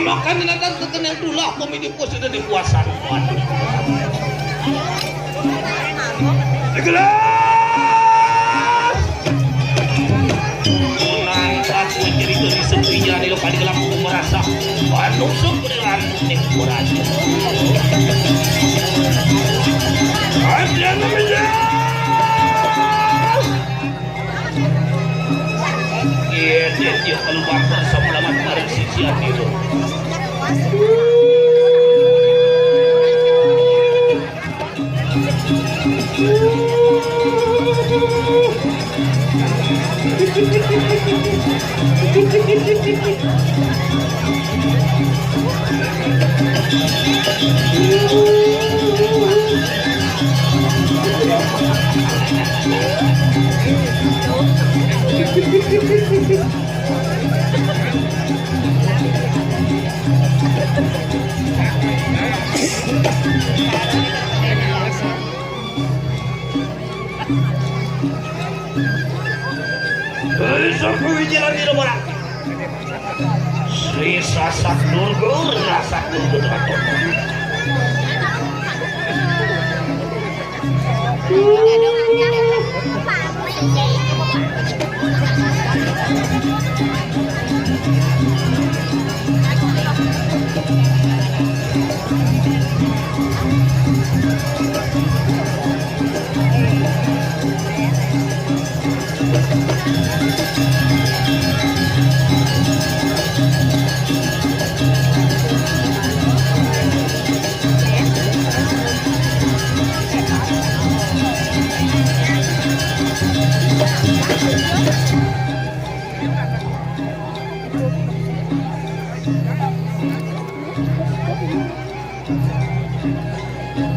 Makan datang ke kenang dulu aku hidup ku sudah dikuasai. Gelas. Nangkat ku cerita di sepinya di lokal gelap ku merasa penuh seberan ning kurasa. Ada namanya. Dia kalau bangsa selamat bareng sisi hati itu. Besok ku jalan di rumah. Sri sasak nurgur rasak nurgur raton.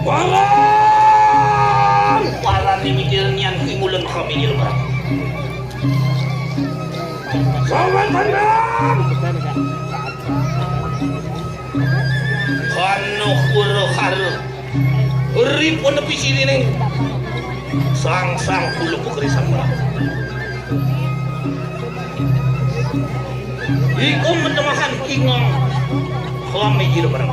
Walang! Walang ni mikirnya timulan kami di lebaran. Sobat pandang! Kano kuro karo ripon nepi sini nih sang-sang kulo pukrisan malam iku menemakan kingong kami di lebaran.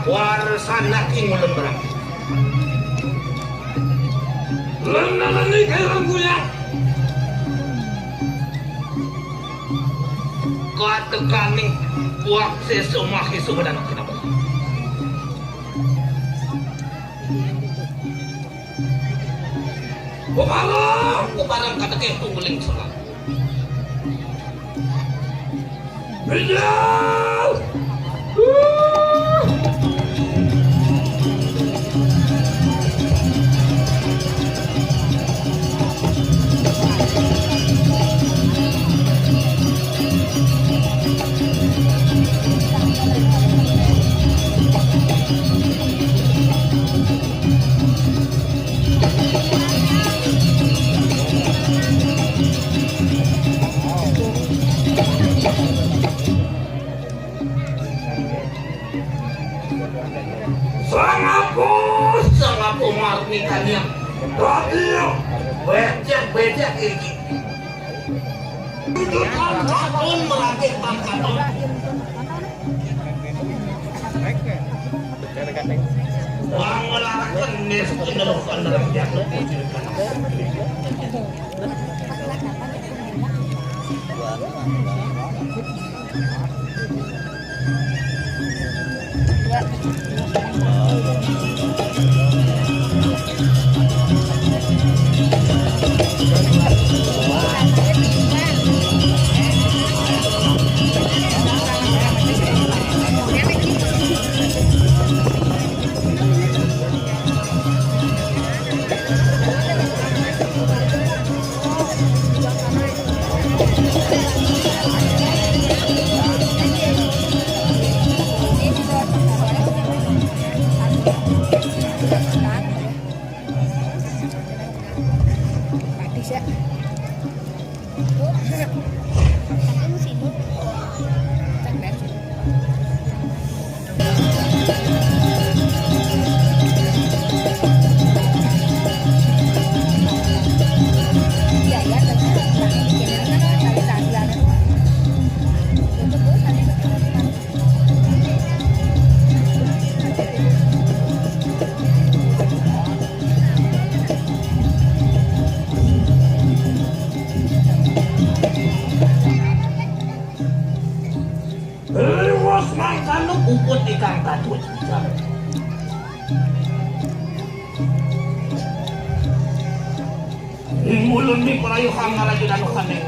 Warasan king ulen berang. Lenang-lenang kerang kuyak. Katekaning buak sesumaki sumedan kenapa? Buparang katekeh tungguling salah. Bijal! Sangapu marmikannya radio becek iki tunjukkan raton melatih pangkaton wangelarakan nes cenderungkan dalam jatuh tunjukkan ukut ikang katut mulun di perayu kang ngalajudan kaneng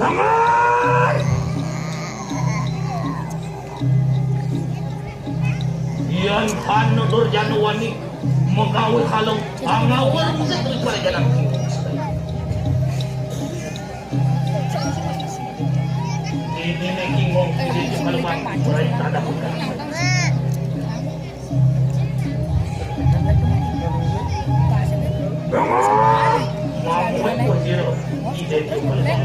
namai Yan paano Durjan wani magawal halong angawal mo sa tuwid pala dyan. Ini making mo hindi kalau man kuray tada mo ka. Mampu ko zero. Ide ko pala.